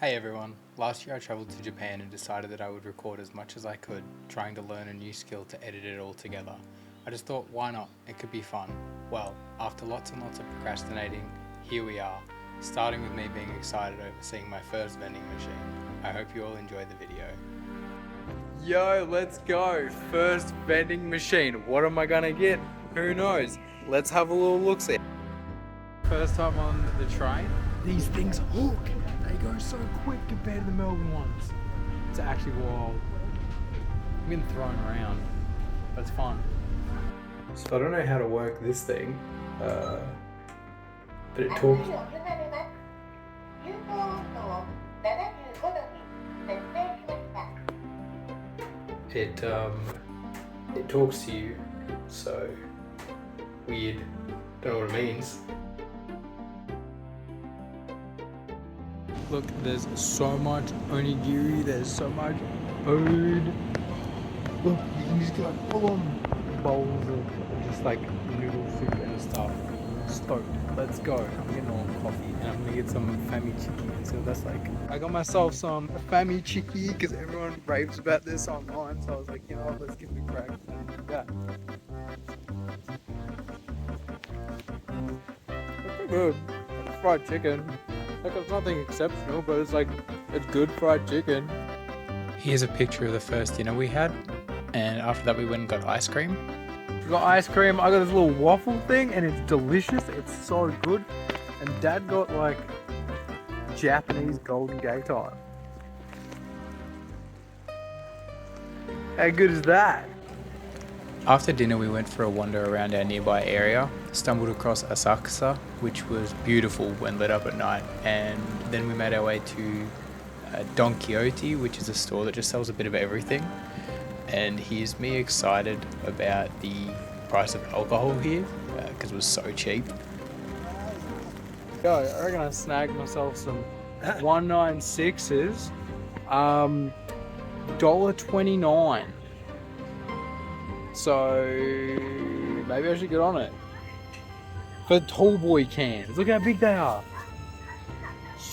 Hey everyone, last year I travelled to Japan and decided that I would record as much as I could, trying to learn a new skill to edit it all together. I just thought, why not? It could be fun. Well, after lots and lots of procrastinating, here we are, starting with me being excited over seeing my first vending machine. I hope you all enjoy the video. Yo, let's go! First vending machine. What am I gonna get? Who knows? Let's have a little look-see. First time on the train. These things hook! They go so quick compared to the Melbourne ones. It's actually wild. I've been thrown around, but it's fun. So I don't know how to work this thing, but it talks. It talks to you, so weird. Don't know what it means. Look, there's so much onigiri, there's so much food. Look, you can just get like full on bowls of just like noodle soup and stuff. Stoked. Let's go. I'm getting all coffee and I'm gonna get some fami chiki. So that's like, I got myself some fami chiki because everyone raves about this online. So I was like, you know what, let's give it a crack. Yeah. It's pretty good. It's fried chicken. Like, it's nothing exceptional, but it's good fried chicken. Here's a picture of the first dinner we had, and after that we went and got ice cream. We got ice cream, I got this little waffle thing, and it's delicious, it's so good. And Dad got like Japanese Golden Gate on. How good is that? After dinner we went for a wander around our nearby area, stumbled across Asakusa, which was beautiful when lit up at night, and then we made our way to Don Quixote, which is a store that just sells a bit of everything. And here's me excited about the price of alcohol here, because it was so cheap. Yo, I reckon I snagged myself some 196s, $1.29. So maybe I should get on it. For tall boy cans, look how big they are.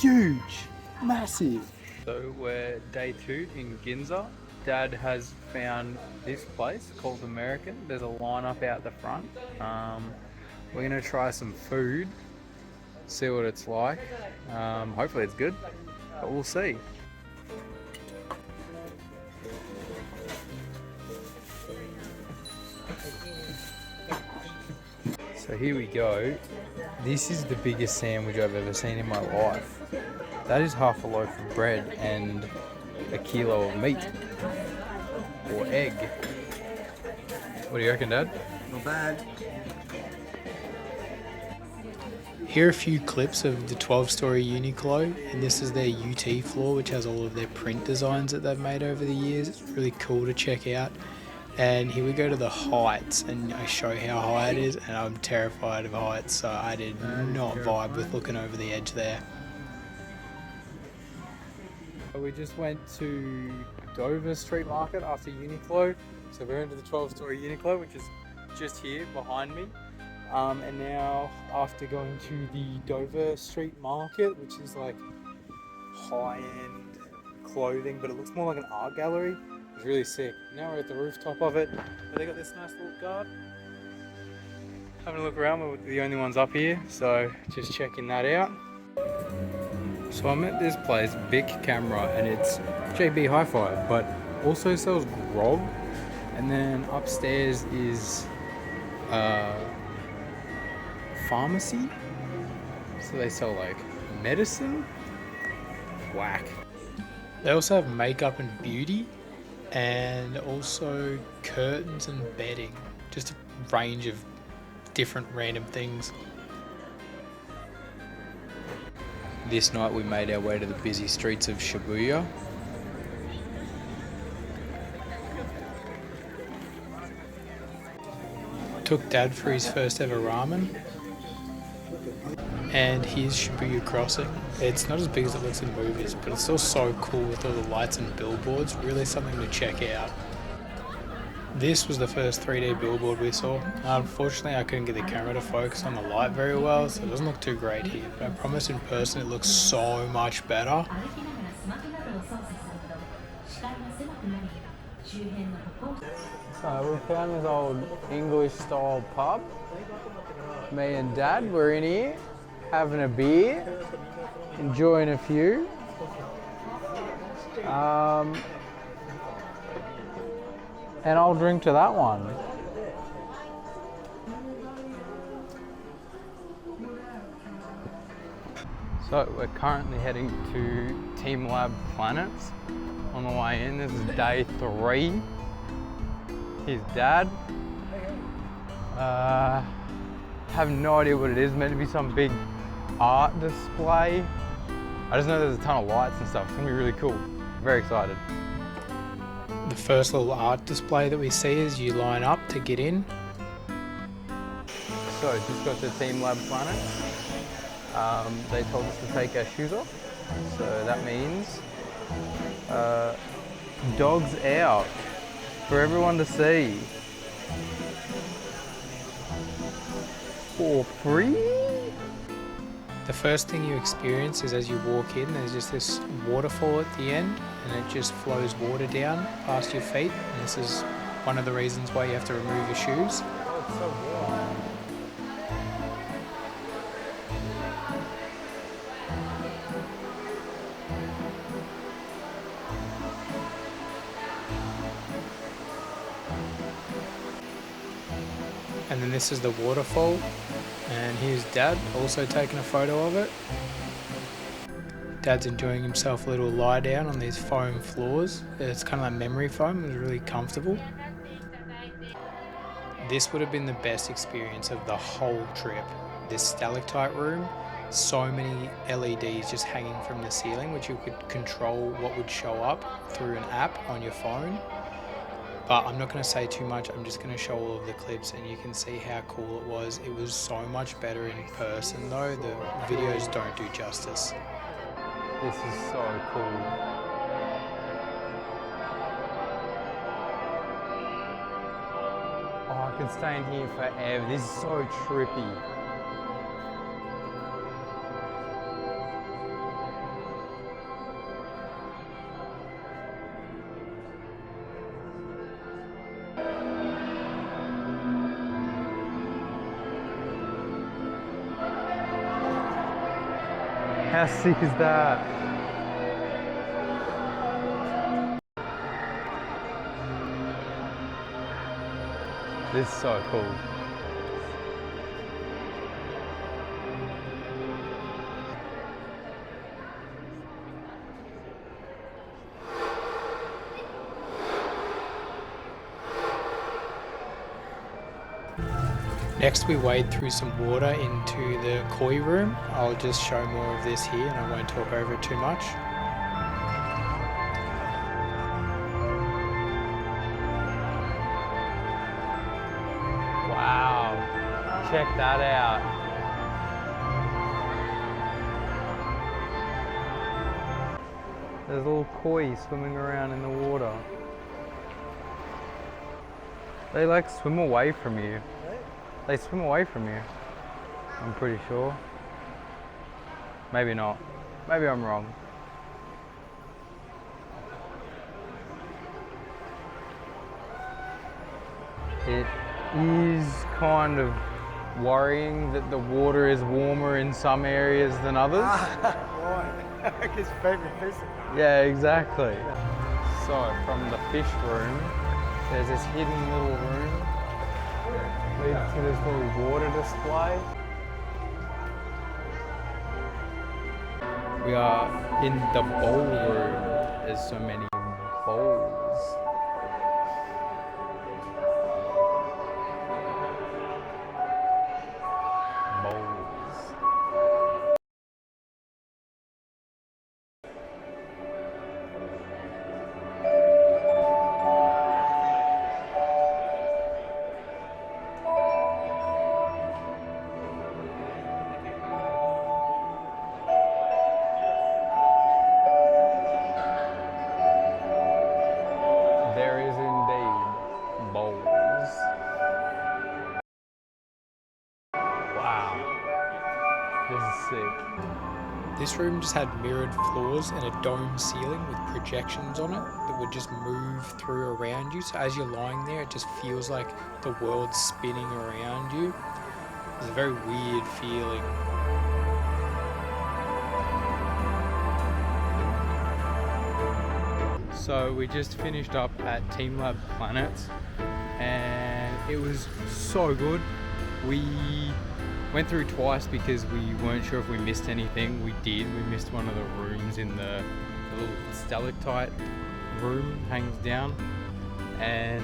Huge, massive. So we're day 2 in Ginza. Dad has found this place called American. There's a line up out the front. We're gonna try some food, see what it's like. Hopefully it's good, but we'll see. So here we go. This is the biggest sandwich I've ever seen in my life. That is half a loaf of bread and a kilo of meat or egg. What do you reckon, Dad? Not bad. Here are a few clips of the 12-story Uniqlo, and this is their UT floor, which has all of their print designs that they've made over the years. It's really cool to check out. And here we go to the heights, and I show how high it is, and I'm terrified of heights, so I did not vibe with looking over the edge there. We just went to Dover Street Market after Uniqlo, so we're into the 12-story Uniqlo, which is just here behind me. And now after going to the Dover Street Market, which is like high-end clothing, but it looks more like an art gallery. It's really sick. Now we're at the rooftop of it. They got this nice little garden. Having a look around, we're the only ones up here, so just checking that out. So I'm at this place, Bic Camera, and it's JB Hi-Fi, but also sells grog. And then upstairs is pharmacy. So they sell like medicine. Whack. They also have makeup and beauty, and also curtains and bedding. Just a range of different random things. This night we made our way to the busy streets of Shibuya. Took Dad for his first ever ramen. And here's Shibuya Crossing. It's not as big as it looks in movies, but it's still so cool with all the lights and billboards. Really something to check out. This was the first 3D billboard we saw. Unfortunately, I couldn't get the camera to focus on the light very well, so it doesn't look too great here. But I promise in person it looks so much better. So we found this old English style pub. Me and Dad were in here having a beer, enjoying a few. And I'll drink to that one. So we're currently heading to Teamlab Planets. On the way in, this is day 3. Here's Dad. Have no idea what it is. Meant to be some big art display. I just know there's a ton of lights and stuff. It's gonna be really cool. Very excited. The first little art display that we see is you line up to get in. So just got to Teamlab Planet. They told us to take our shoes off. So that means dogs out for everyone to see. For free? The first thing you experience is as you walk in, there's just this waterfall at the end, and it just flows water down past your feet. And this is one of the reasons why you have to remove your shoes. Oh, it's so warm. And then this is the waterfall, and here's Dad also taking a photo of it. Dad's enjoying himself a little lie down on these foam floors. It's kind of like memory foam. It was really comfortable. This would have been the best experience of the whole trip. This stalactite room, so many LEDs just hanging from the ceiling, which you could control what would show up through an app on your phone. But I'm not going to say too much. I'm just going to show all of the clips and you can see how cool it was. It was so much better in person though. The videos don't do justice. This is so cool. Oh, I could stay in here forever. This is so trippy. How sick is that? This is so cool. Next we wade through some water into the koi room. I'll just show more of this here and I won't talk over it too much. Wow, check that out. There's little koi swimming around in the water. They like swim away from you. They swim away from you, I'm pretty sure. Maybe not. Maybe I'm wrong. It is kind of worrying that the water is warmer in some areas than others. Right. His favourite fish. Yeah, exactly. So from the fish room, there's this hidden little room. Leads to this little water display. We are in the bowl room. There's so many bowls. This room just had mirrored floors and a dome ceiling with projections on it that would just move through around you. So as you're lying there, it just feels like the world's spinning around you. It's a very weird feeling. So we just finished up at Teamlab Planets and it was so good. We went through twice because we weren't sure if we missed anything. We did. We missed one of the rooms in the little stalactite room, hangs down. And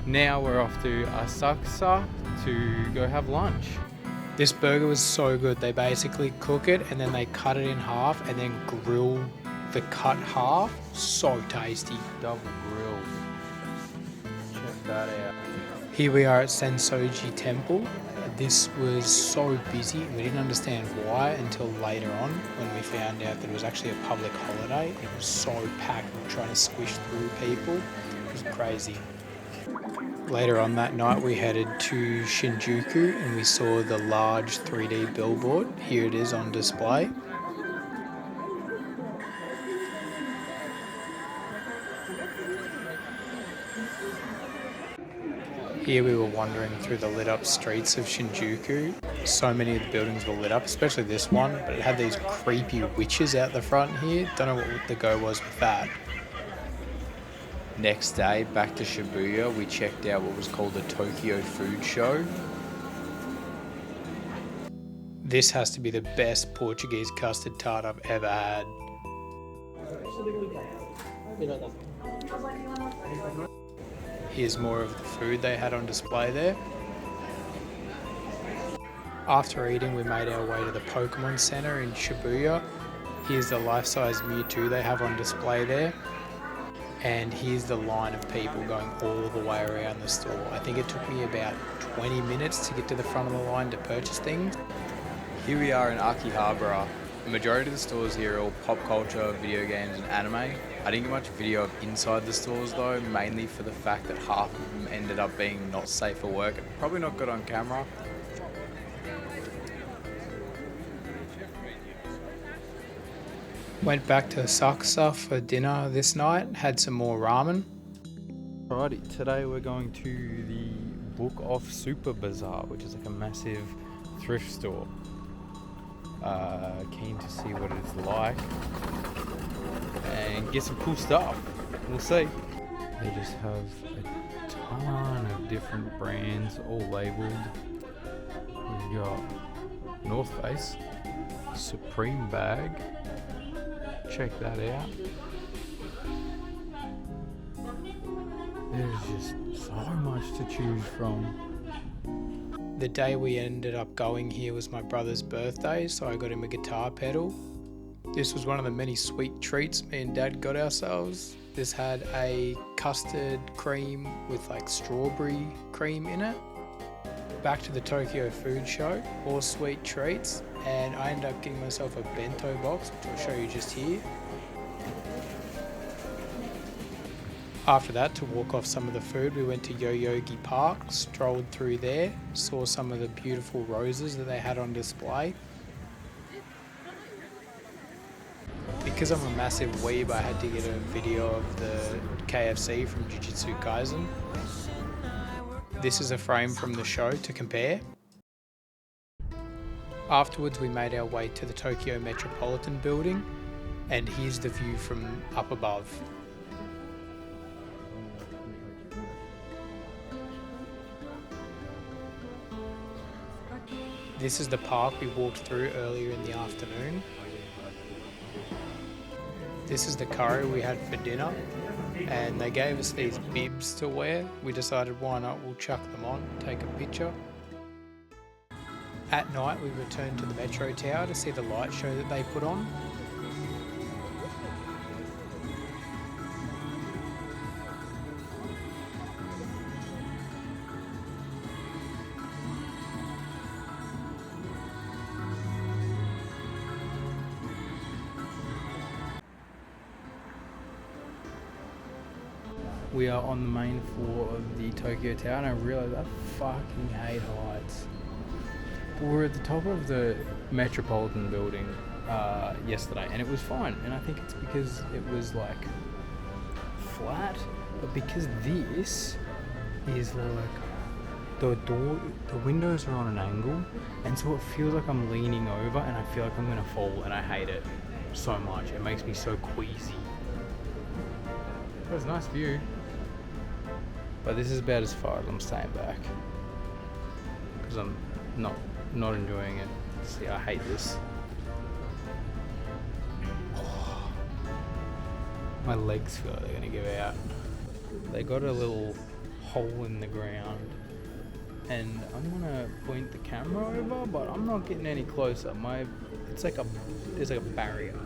now we're off to Asakusa to go have lunch. This burger was so good. They basically cook it and then they cut it in half and then grill the cut half. So tasty. Double grilled. Check that out. Here we are at Sensoji Temple. This was so busy and we didn't understand why until later on when we found out that it was actually a public holiday. It was so packed, we were trying to squish through people. It was crazy. Later on that night we headed to Shinjuku and we saw the large 3D billboard. Here it is on display. Here we were wandering through the lit up streets of Shinjuku. So many of the buildings were lit up, especially this one, but it had these creepy witches out the front here. Don't know what the go was with that. Next day, back to Shibuya, we checked out what was called the Tokyo Food Show. This has to be the best Portuguese custard tart I've ever had. Here's more of the food they had on display there. After eating, we made our way to the Pokemon Center in Shibuya. Here's the life-size Mewtwo they have on display there. And here's the line of people going all the way around the store. I think it took me about 20 minutes to get to the front of the line to purchase things. Here we are in Akihabara. The majority of the stores here are all pop culture, video games and anime. I didn't get much video of inside the stores though, mainly for the fact that half of them ended up being not safe for work. Probably not good on camera. Went back to Asakusa for dinner this night, had some more ramen. Alrighty, today we're going to the Book Off Super Bazaar, which is like a massive thrift store. Keen to see what it's like and get some cool stuff. We'll see. They just have a ton of different brands all labeled. We've got North Face, Supreme bag. Check that out. There's just so much to choose from. The day we ended up going here was my brother's birthday, so I got him a guitar pedal. This was one of the many sweet treats me and Dad got ourselves. This had a custard cream with like strawberry cream in it. Back to the Tokyo Food Show, more sweet treats, and I ended up getting myself a bento box, which I'll show you just here. After that, to walk off some of the food, we went to Yoyogi Park, strolled through there, saw some of the beautiful roses that they had on display. Because I'm a massive weeb, I had to get a video of the KFC from Jujutsu Kaisen. This is a frame from the show to compare. Afterwards, we made our way to the Tokyo Metropolitan Building, and here's the view from up above. This is the park we walked through earlier in the afternoon. This is the curry we had for dinner, and they gave us these bibs to wear. We decided why not, we'll chuck them on, take a picture. At night we returned to the Metro Tower to see the light show that they put on. We are on the main floor of the Tokyo Tower and I realise I fucking hate heights. We were at the top of the Metropolitan building yesterday, and it was fine. And I think it's because it was like flat, but because this is like the windows are on an angle, and so it feels like I'm leaning over, and I feel like I'm gonna fall, and I hate it so much. It makes me so queasy. It was a nice view, but this is about as far as I'm staying back because I'm not enjoying it. See, I hate this. Oh, my legs feel like they're gonna give out. They got a little hole in the ground, and I'm gonna point the camera over, but I'm not getting any closer. There's like a barrier.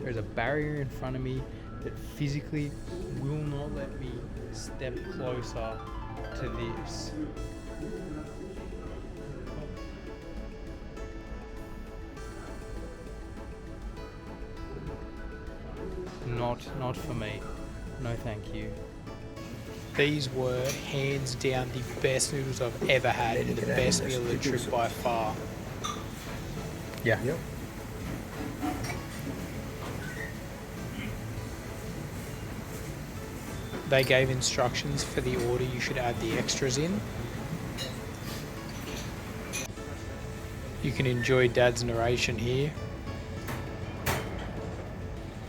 There's a barrier in front of me that physically will not let me step closer to this. Not for me. No, thank you. These were hands down the best noodles I've ever had, and the best meal of the trip by far. Yeah. Yep. They gave instructions for the order you should add the extras in. You can enjoy Dad's narration here.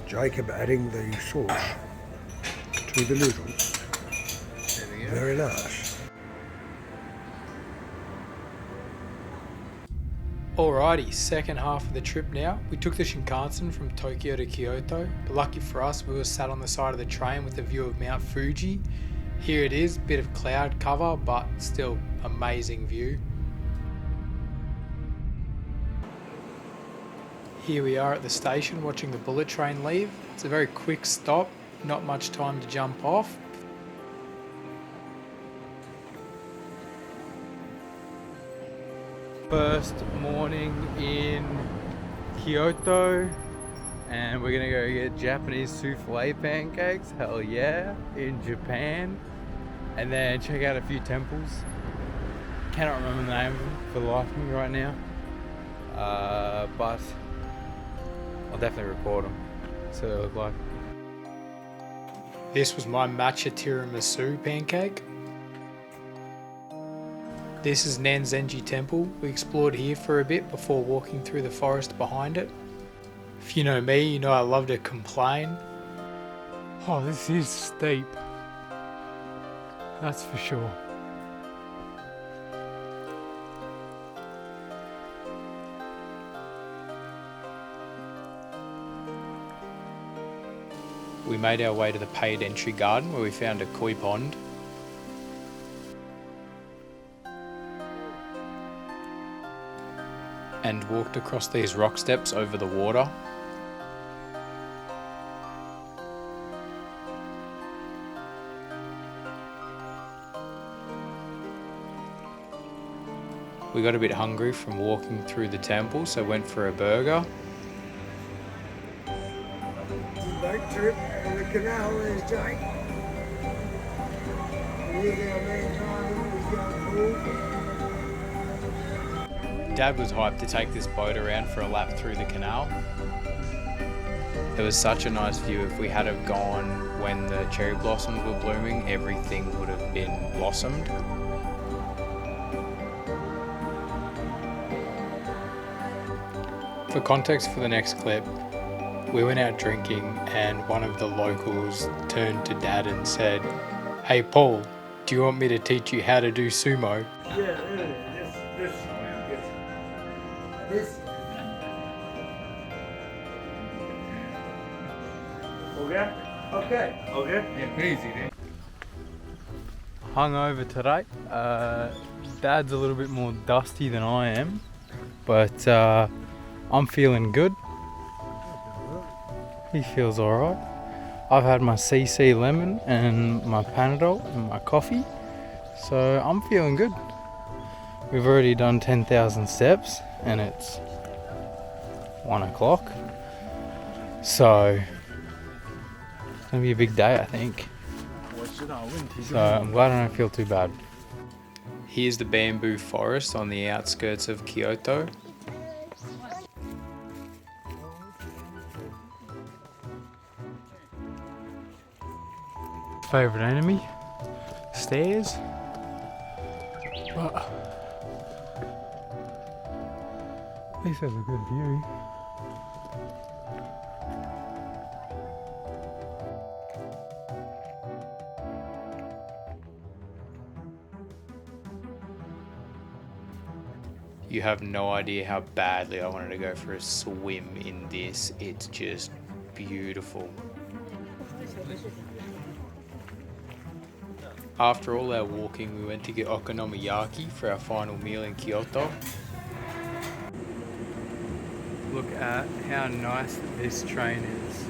Jacob adding the sauce to the noodles. Very nice. Alrighty, second half of the trip now. We took the Shinkansen from Tokyo to Kyoto, but lucky for us, we were sat on the side of the train with a view of Mount Fuji. Here it is, bit of cloud cover, but still amazing view. Here we are at the station watching the bullet train leave. It's a very quick stop, not much time to jump off. First morning in Kyoto, and we're gonna go get Japanese souffle pancakes, hell yeah, in Japan, and then check out a few temples. Cannot remember the name of them for the life of me right now, but I'll definitely record them, so they look like. This was my matcha tiramisu pancake. This is Nanzenji Temple. We explored here for a bit before walking through the forest behind it. If you know me, you know I love to complain. Oh, this is steep. That's for sure. We made our way to the paid entry garden where we found a koi pond. And walked across these rock steps over the water. We got a bit hungry from walking through the temple, so went for a burger. Boat trip on the canal, there's Jake. Here's our man driving, he's going cool. Dad was hyped to take this boat around for a lap through the canal. It was such a nice view. If we had have gone when the cherry blossoms were blooming, everything would have been blossomed. For context for the next clip, we went out drinking and one of the locals turned to Dad and said, "Hey Paul, do you want me to teach you how to do sumo?" Yeah, this. Okay? Okay. Okay? Yeah, crazy, right? Hungover today. Dad's a little bit more dusty than I am, but I'm feeling good. He feels alright. I've had my CC lemon and my Panadol and my coffee, so I'm feeling good. We've already done 10,000 steps and it's 1 o'clock, so it's gonna be a big day, I think. So I'm glad I don't feel too bad. Here's the bamboo forest on the outskirts of Kyoto. Favorite enemy? Stairs? But at least there's a good view. You have no idea how badly I wanted to go for a swim in this. It's just beautiful. After all our walking, we went to get okonomiyaki for our final meal in Kyoto. Look at how nice this train is.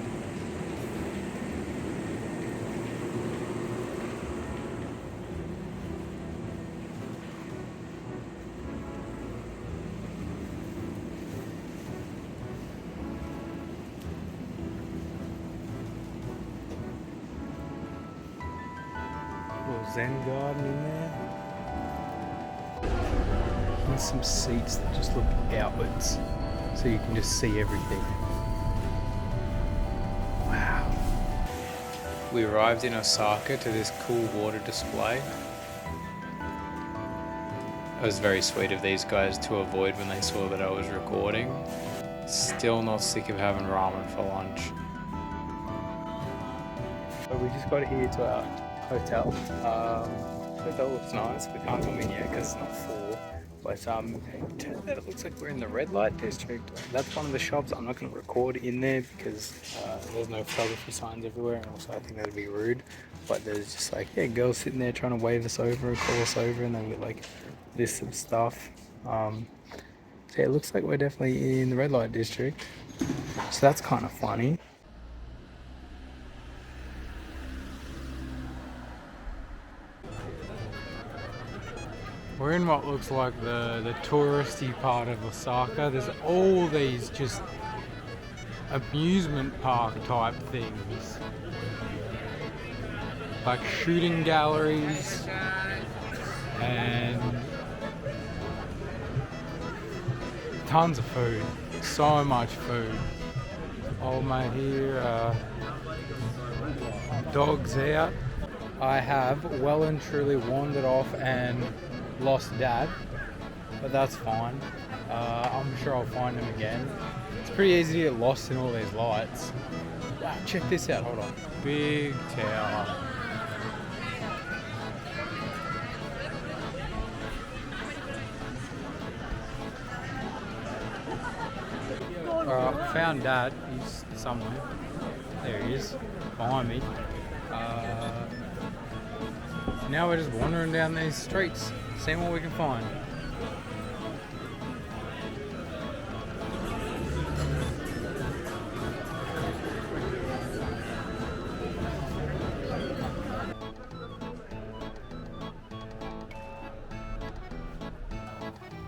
Little Zen garden in there. Here's some seats that just look outwards, so you can just see everything. Wow. We arrived in Osaka to this cool water display. It was very sweet of these guys to avoid when they saw that I was recording. Still not sick of having ramen for lunch. So we just got here to our hotel. Hotel looks nice. We can't come in yet because it's not full. But turns out it looks like we're in the red light district. That's one of the shops. I'm not going to record in there because there's no photography signs everywhere, and also I think that'd be rude. But there's just like, yeah, girls sitting there trying to wave us over and call us over, and then we like list some stuff. So yeah, it looks like we're definitely in the red light district. So that's kind of funny. We're in what looks like the touristy part of Osaka. There's all these just amusement park type things. Like shooting galleries and tons of food. So much food. Old mate here, dogs out. I have well and truly wandered off and lost Dad, but that's fine. I'm sure I'll find him again. It's pretty easy to get lost in all these lights. Wow, check this out, hold on. Big tower. Alright, found Dad. He's somewhere. There he is, behind me. Now we're just wandering down these streets, seeing what we can find.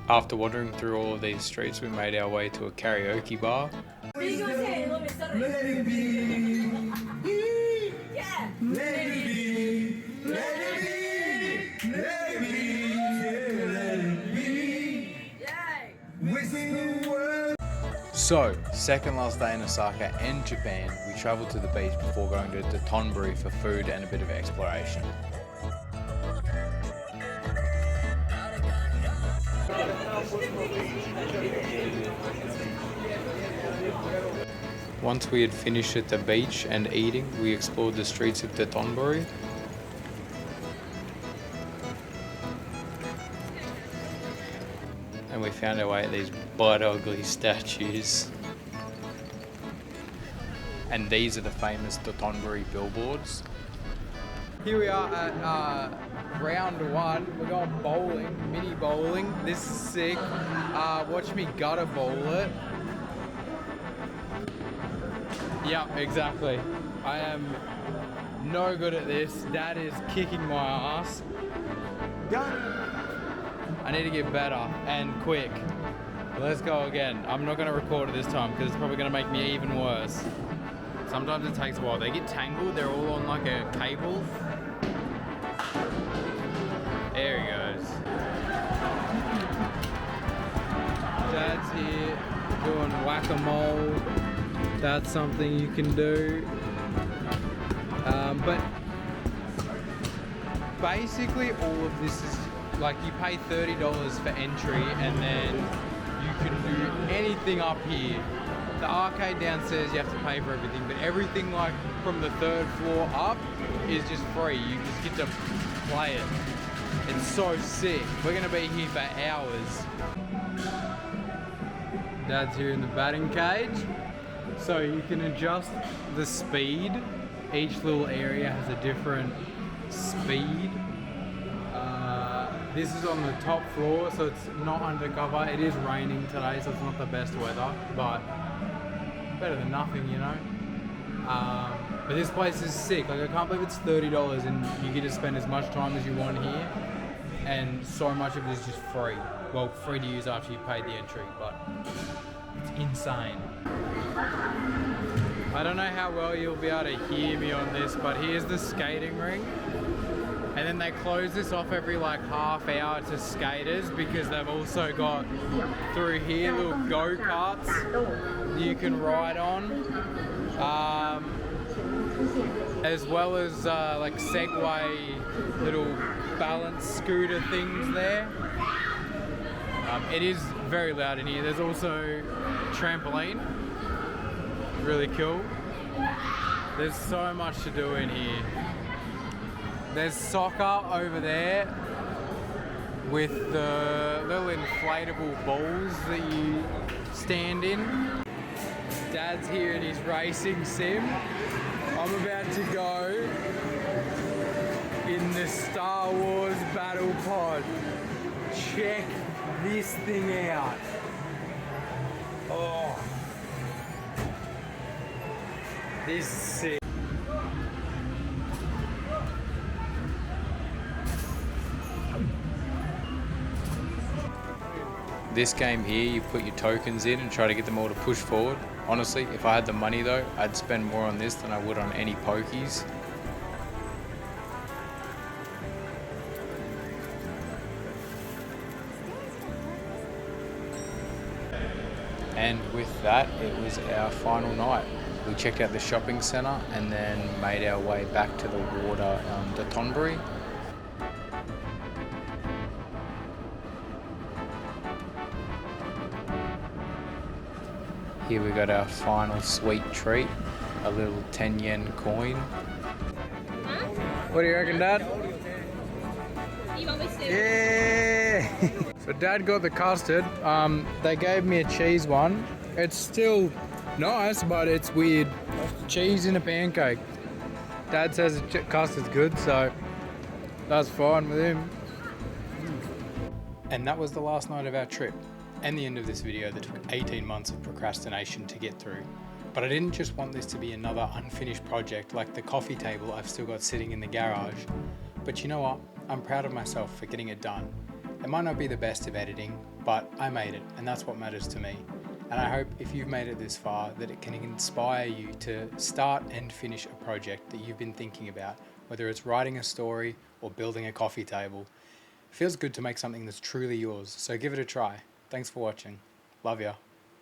After wandering through all of these streets, we made our way to a karaoke bar. What are you gonna say? Let me start. Let it be. Yeah. Let it be. Let it be. Let it be. Let it be. Yeah. We sing the word. So, second last day in Osaka and Japan, we travelled to the beach before going to Dotonbori for food and a bit of exploration. Once we had finished at the beach and eating, we explored the streets of Dotonbori. And we found our way at these butt ugly statues. And these are the famous Dotonbori billboards. Here we are at round one. We're going bowling, mini bowling. This is sick. Watch me gutter bowl it. Yep, exactly. I am no good at this. Dad is kicking my ass. I need to get better and quick. Let's go again. I'm not going to record it this time because it's probably going to make me even worse. Sometimes it takes a while. They get tangled. They're all on like a cable. There he goes. Dad's here doing whack-a-mole. That's something you can do. But basically all of this is like you pay $30 for entry and then you can do anything up here. The arcade downstairs you have to pay for everything, but everything like from the 3rd floor up is just free. You just get to play it. It's so sick. We're gonna be here for hours. Dad's here in the batting cage. So you can adjust the speed. Each little area has a different speed. This is on the top floor, so it's not undercover. It is raining today, so it's not the best weather, but better than nothing, you know. But this place is sick. Like I can't believe it's $30 and you get to spend as much time as you want here, and so much of it is just free. Well, free to use after you pay the entry, but it's insane. I don't know how well you'll be able to hear me on this, but here's the skating ring. And then they close this off every like half hour to skaters because they've also got through here little go-karts you can ride on. As well as like Segway little balance scooter things there. It is very loud in here. There's also trampoline. Really cool. There's so much to do in here. There's soccer over there with the little inflatable balls that you stand in. Dad's here in his racing sim. I'm about to go in the Star Wars battle pod. Check this thing out. Oh. This is sick. This game here, you put your tokens in and try to get them all to push forward. Honestly, if I had the money though, I'd spend more on this than I would on any pokies. And with that, it was our final night. We checked out the shopping centre and then made our way back to the water to Tonbury. Here we got our final sweet treat, a little 10 yen coin. What do you reckon, Dad? Yeah! So Dad got the custard. They gave me a cheese one. It's still nice, but it's weird. Cheese in a pancake. Dad says the custard's good, so that's fine with him. And that was the last night of our trip. And the end of this video that took 18 months of procrastination to get through. But I didn't just want this to be another unfinished project like the coffee table I've still got sitting in the garage. But you know what? I'm proud of myself for getting it done. It might not be the best of editing, but I made it, and that's what matters to me. And I hope if you've made it this far that it can inspire you to start and finish a project that you've been thinking about, whether it's writing a story or building a coffee table. It feels good to make something that's truly yours, so give it a try. Thanks for watching. Love ya.